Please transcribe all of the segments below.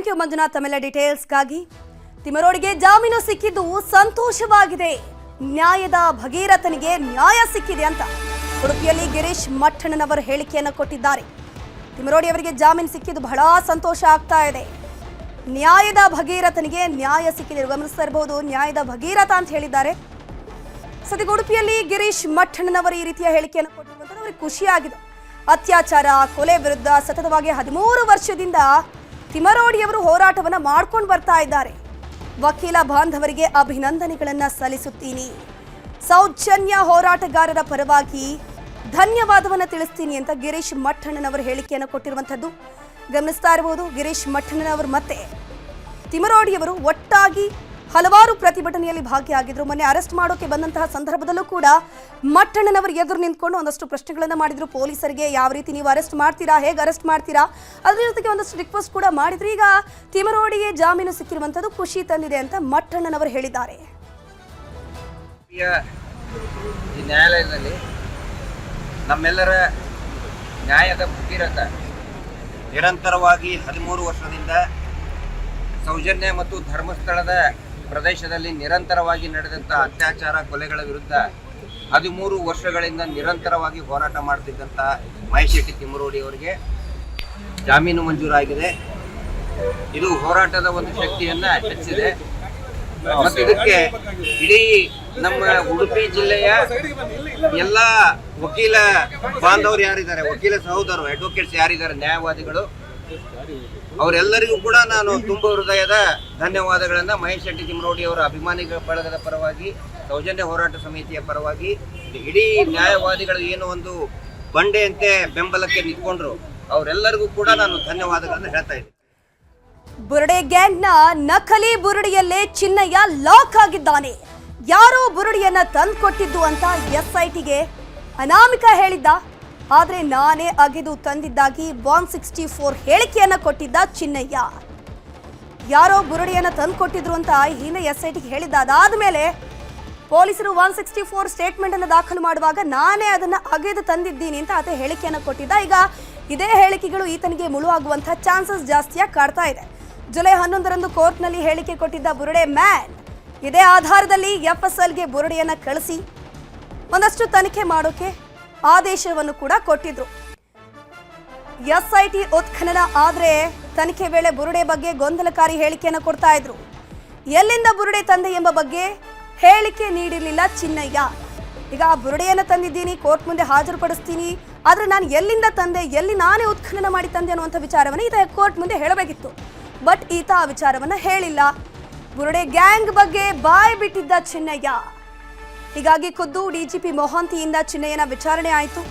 Thank you Manjunath. ತಮ್ಮೆಲ್ಲ ಡೀಟೇಲ್ಸ್ಗಾಗಿ. ತಿಮರೋಡಿಗೆ ಜಾಮೀನು ಸಿಕ್ಕಿದ್ದು ಸಂತೋಷವಾಗಿದೆ, ನ್ಯಾಯದ ಭಗೀರಥನಿಗೆ ನ್ಯಾಯ ಸಿಕ್ಕಿದೆ ಅಂತ ಉಡುಪಿಯಲ್ಲಿ ಗಿರೀಶ್ ಮಠಣ್ಣನವರು ಹೇಳಿಕೆಯನ್ನು ಕೊಟ್ಟಿದ್ದಾರೆ. ತಿಮರೋಡಿ ಅವರಿಗೆ ಜಾಮೀನು ಸಿಕ್ಕಿದ್ದು ಬಹಳ ಸಂತೋಷ ಆಗ್ತಾ ಇದೆ, ನ್ಯಾಯದ ಭಗೀರಥನಿಗೆ ನ್ಯಾಯ ಸಿಕ್ಕಿದೆ. ಗಮನಿಸ್ತಾ ಇರಬಹುದು, ನ್ಯಾಯದ ಭಗೀರಥ ಅಂತ ಹೇಳಿದ್ದಾರೆ. ಸದ್ಯ ಉಡುಪಿಯಲ್ಲಿ ಗಿರೀಶ್ ಮಠಣ್ಣನವರು ಈ ರೀತಿಯ ಹೇಳಿಕೆಯನ್ನು ಕೊಟ್ಟಿರುವಂಥದ್ದು ಅವರಿಗೆ ಖುಷಿಯಾಗಿದೆ. ಅತ್ಯಾಚಾರ, ಕೊಲೆ ವಿರುದ್ಧ ಸತತವಾಗಿ 13 ವರ್ಷದಿಂದ ತಿಮರೋಡಿಯವರು ಹೋರಾಟವನ್ನು ಮಾಡ್ಕೊಂಡು ಬರ್ತಾ ಇದ್ದಾರೆ. ವಕೀಲ ಬಾಂಧವರಿಗೆ ಅಭಿನಂದನೆಗಳನ್ನು ಸಲ್ಲಿಸುತ್ತೀನಿ, ಸೌಜನ್ಯ ಹೋರಾಟಗಾರರ ಪರವಾಗಿ ಧನ್ಯವಾದವನ್ನು ತಿಳಿಸ್ತೀನಿ ಅಂತ ಗಿರೀಶ್ ಮಠಣ್ಣನವರು ಹೇಳಿಕೆಯನ್ನು ಕೊಟ್ಟಿರುವಂಥದ್ದು ಗಮನಿಸ್ತಾ ಇರಬಹುದು. ಗಿರೀಶ್ ಮಠಣ್ಣನವರು ಮತ್ತೆ ತಿಮರೋಡಿಯವರು ಒಟ್ಟಾಗಿ ಹಲವಾರು ಪ್ರತಿಭಟನೆಯಲ್ಲಿ ಭಾಗಿಯಾಗಿದ್ರು. ಮೊನ್ನೆ ಅರೆಸ್ಟ್ ಮಾಡೋಕೆ ಬಂದಂತಹ ಸಂದರ್ಭದಲ್ಲೂ ಕೂಡ ಮಠಣ್ಣನವರು ಎದುರು ನಿಂತ್ಕೊಂಡು ಒಂದಷ್ಟು ಪ್ರಶ್ನೆಗಳನ್ನು ಮಾಡಿದ್ರು. ಪೊಲೀಸರಿಗೆ ಯಾವ ರೀತಿ ನೀವು ಅರೆಸ್ಟ್ ಮಾಡ್ತೀರಾ, ಹೇಗೆ ಅರೆಸ್ಟ್ ಮಾಡ್ತೀರಾ, ಅದ್ರ ಜೊತೆಗೆ ಒಂದಷ್ಟು ರಿಕ್ವೆಸ್ಟ್ ಕೂಡ ಮಾಡಿದ್ರು. ಈಗ ತಿಮರೋಡಿಗೆ ಜಾಮೀನು ಸಿಕ್ಕಿರುವಂಥದ್ದು ಖುಷಿ ತಂದಿದೆ ಅಂತ ಮಠಣ್ಣನವರು ಹೇಳಿದ್ದಾರೆ. ಈ ನ್ಯಾಯಾಲಯದಲ್ಲಿ ನಮ್ಮೆಲ್ಲರ ನ್ಯಾಯದ ಭಗೀರಥ ನಿರಂತರವಾಗಿ 13 ವರ್ಷದಿಂದ ಸೌಜನ್ಯ ಮತ್ತು ಧರ್ಮಸ್ಥಳದ ಪ್ರದೇಶದಲ್ಲಿ ನಿರಂತರವಾಗಿ ನಡೆದಂಥ ಅತ್ಯಾಚಾರ, ಕೊಲೆಗಳ ವಿರುದ್ಧ 13 ವರ್ಷಗಳಿಂದ ನಿರಂತರವಾಗಿ ಹೋರಾಟ ಮಾಡ್ತಿದ್ದಂಥ ಮಹೇಶ್ ಶೆಟ್ಟಿ ತಿಮರೋಡಿ ಅವರಿಗೆ ಜಾಮೀನು ಮಂಜೂರಾಗಿದೆ. ಇದು ಹೋರಾಟದ ಒಂದು ಶಕ್ತಿಯನ್ನ ಹೆಚ್ಚಿದೆ ಮತ್ತು ಇದಕ್ಕೆ ಇಡೀ ನಮ್ಮ ಉಡುಪಿ ಜಿಲ್ಲೆಯ ಎಲ್ಲ ವಕೀಲ ಬಾಂಧವರು ಯಾರಿದ್ದಾರೆ, ವಕೀಲ ಸಹೋದರರು, ಅಡ್ವೊಕೇಟ್ಸ್ ಯಾರಿದ್ದಾರೆ, ನ್ಯಾಯವಾದಿಗಳು, ಅವರೆಲ್ಲರಿಗೂ ಕೂಡ ನಾನು ತುಂಬ ಹೃದಯದ ಧನ್ಯವಾದಗಳನ್ನ ಮಹೇಶ್ ಶೆಟ್ಟಿ ತಿಮರೋಡಿ ಅವರ ಅಭಿಮಾನಿಗಳ ಬಳಗದ ಪರವಾಗಿ, ಸೌಜನ್ಯ ಹೋರಾಟ ಸಮಿತಿಯ ಪರವಾಗಿ, ಇಡೀ ನ್ಯಾಯವಾದಿಗಳು ಏನು ಒಂದು ಬಂಡೆಯಂತೆ ಬೆಂಬಲಕ್ಕೆ ನಿಂತ್ಕೊಂಡ್ರು ಅವರೆಲ್ಲರಿಗೂ ಕೂಡ ನಾನು ಧನ್ಯವಾದಗಳನ್ನು ಹೇಳ್ತಾ ಇದ್ದೀನಿ. ಬುರುಡೆ ಗ್ಯಾಂಗ್ನ ನಕಲಿ ಬುರುಡಿಯಲ್ಲೇ ಚಿನ್ನಯ್ಯ ಲಾಕ್ ಆಗಿದ್ದಾನೆ. ಯಾರೋ ಬುರುಡಿಯನ್ನ ತಂದುಕೊಟ್ಟಿದ್ದು ಅಂತ SITಗೆ ಅನಾಮಿಕ ಹೇಳಿದ್ದ. ಆದರೆ ನಾನೇ ಅಗೆದು ತಂದಿದ್ದಾಗಿ 164 ಹೇಳಿಕೆಯನ್ನ ಕೊಟ್ಟಿದ್ದ ಚಿನ್ನಯ್ಯ. ಯಾರೋ ಬುರುಡಿಯನ್ನ ತಂದುಕೊಟ್ಟಿದ್ರು ಅಂತ ಹಿಂದೆ SITಗೆ ಹೇಳಿದ್ದ. ಅದಾದ್ಮೇಲೆ ಪೊಲೀಸರು 164 ಸ್ಟೇಟ್ಮೆಂಟ್ ಅನ್ನು ದಾಖಲು ಮಾಡುವಾಗ ನಾನೇ ಅದನ್ನ ಅಗೆದು ತಂದಿದ್ದೀನಿ ಅಂತ ಆತ ಹೇಳಿಕೆಯನ್ನು ಕೊಟ್ಟಿದ್ದ. ಈಗ ಇದೇ ಹೇಳಿಕೆಗಳು ಈತನಿಗೆ ಮುಳುವಾಗುವಂತಹ ಚಾನ್ಸಸ್ ಜಾಸ್ತಿಯಾಗಿ ಕಾಡ್ತಾ ಇದೆ. ಜುಲೈ 11ರಂದು ಕೋರ್ಟ್ನಲ್ಲಿ ಹೇಳಿಕೆ ಕೊಟ್ಟಿದ್ದ ಬುರುಡೆ ಮ್ಯಾನ್ ಇದೇ ಆಧಾರದಲ್ಲಿ FSLಗೆ ಬುರುಡೆಯನ್ನ ಕಳಿಸಿ ಒಂದಷ್ಟು ತನಿಖೆ ಮಾಡೋಕೆ ಆದೇಶವನ್ನು ಕೂಡ ಕೊಟ್ಟಿದ್ರು. SIT ಉತ್ಖನನ ಆದ್ರೆ ತನಿಖೆ ವೇಳೆ ಬುರುಡೆ ಬಗ್ಗೆ ಗೊಂದಲಕಾರಿ ಹೇಳಿಕೆಯನ್ನು ಕೊಡ್ತಾ ಇದ್ರು. ಎಲ್ಲಿಂದ ಬುರುಡೆ ತಂದೆ ಎಂಬ ಬಗ್ಗೆ ಹೇಳಿಕೆ ನೀಡಿರಲಿಲ್ಲ ಚಿನ್ನಯ್ಯ. ಈಗ ಬುರುಡೆಯನ್ನು ತಂದಿದ್ದೀನಿ, ಕೋರ್ಟ್ ಮುಂದೆ ಹಾಜರುಪಡಿಸ್ತೀನಿ, ಆದ್ರೆ ನಾನು ಎಲ್ಲಿಂದ ತಂದೆ, ಎಲ್ಲಿ ನಾನೇ ಉತ್ಖನನ ಮಾಡಿ ತಂದೆ ಅನ್ನುವಂಥ ವಿಚಾರವನ್ನು ಈತ ಕೋರ್ಟ್ ಮುಂದೆ ಹೇಳಬೇಕಿತ್ತು. ಬಟ್ ಈತ ಆ ವಿಚಾರವನ್ನು ಹೇಳಿಲ್ಲ. ಬುರುಡೆ ಗ್ಯಾಂಗ್ ಬಗ್ಗೆ ಬಾಯ್ ಬಿಟ್ಟಿದ್ದ ಚಿನ್ನಯ್ಯ. ಹೀಗಾಗಿ ಖುದ್ದು DGP ಮೊಹಾಂತಿಯಿಂದ ಚಿನ್ನಯ್ಯನ ವಿಚಾರಣೆ ಆಯಿತು.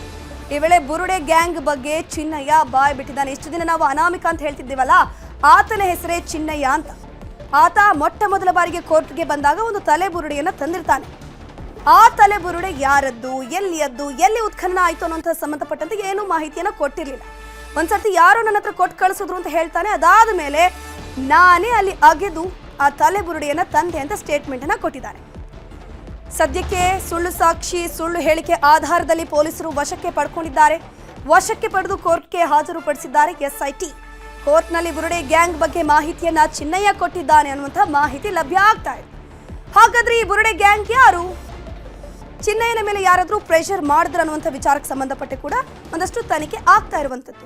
ಈ ವೇಳೆ ಬುರುಡೆ ಗ್ಯಾಂಗ್ ಬಗ್ಗೆ ಚಿನ್ನಯ್ಯ ಬಾಯ್ ಬಿಟ್ಟಿದ್ದಾನೆ. ಇಷ್ಟು ದಿನ ನಾವು ಅನಾಮಿಕ ಅಂತ ಹೇಳ್ತಿದ್ದೀವಲ್ಲ, ಆತನ ಹೆಸರೇ ಚಿನ್ನಯ್ಯ ಅಂತ. ಆತ ಮೊಟ್ಟ ಮೊದಲ ಬಾರಿಗೆ ಕೋರ್ಟ್ಗೆ ಬಂದಾಗ ಒಂದು ತಲೆ ಬುರುಡೆಯನ್ನು ತಂದಿರ್ತಾನೆ. ಆ ತಲೆ ಬುರುಡೆ ಯಾರದ್ದು, ಎಲ್ಲಿಯದ್ದು, ಎಲ್ಲಿ ಉತ್ಖನನ ಆಯಿತು ಅನ್ನೋಂಥ ಸಂಬಂಧಪಟ್ಟಂತೆ ಏನೂ ಮಾಹಿತಿಯನ್ನು ಕೊಟ್ಟಿರಲಿಲ್ಲ. ಒಂದ್ಸರ್ತಿ ಯಾರೋ ನನ್ನ ಹತ್ರ ಕೊಟ್ಟು ಕಳಿಸಿದ್ರು ಅಂತ ಹೇಳ್ತಾನೆ. ಅದಾದ ಮೇಲೆ ನಾನೇ ಅಲ್ಲಿ ಅಗೆದು ಆ ತಲೆ ಬುರುಡೆಯನ್ನು ತಂದೆ ಅಂತ ಸ್ಟೇಟ್ಮೆಂಟನ್ನು ಕೊಟ್ಟಿದ್ದಾನೆ. ಸದ್ಯಕ್ಕೆ ಸುಳ್ಳು ಸಾಕ್ಷಿ, ಸುಳ್ಳು ಹೇಳಿಕೆ ಆಧಾರದಲ್ಲಿ ಪೊಲೀಸರು ವಶಕ್ಕೆ ಪಡ್ಕೊಂಡಿದ್ದಾರೆ. ವಶಕ್ಕೆ ಪಡೆದು ಕೋರ್ಟ್ಗೆ ಹಾಜರುಪಡಿಸಿದ್ದಾರೆ SIT. ಕೋರ್ಟ್ನಲ್ಲಿ ಬುರುಡೆ ಗ್ಯಾಂಗ್ ಬಗ್ಗೆ ಮಾಹಿತಿಯನ್ನ ಚಿನ್ನಯ್ಯ ಕೊಟ್ಟಿದ್ದಾನೆ ಅನ್ನುವಂಥ ಮಾಹಿತಿ ಲಭ್ಯ ಆಗ್ತಾ ಇದೆ. ಹಾಗಾದ್ರೆ ಈ ಬುರುಡೆ ಗ್ಯಾಂಗ್ ಯಾರು, ಚಿನ್ನಯ್ಯನ ಮೇಲೆ ಯಾರಾದರೂ ಪ್ರೆಷರ್ ಮಾಡಿದ್ರು ಅನ್ನುವಂಥ ವಿಚಾರಕ್ಕೆ ಸಂಬಂಧಪಟ್ಟು ಕೂಡ ಒಂದಷ್ಟು ತನಿಖೆ ಆಗ್ತಾ ಇರುವಂಥದ್ದು.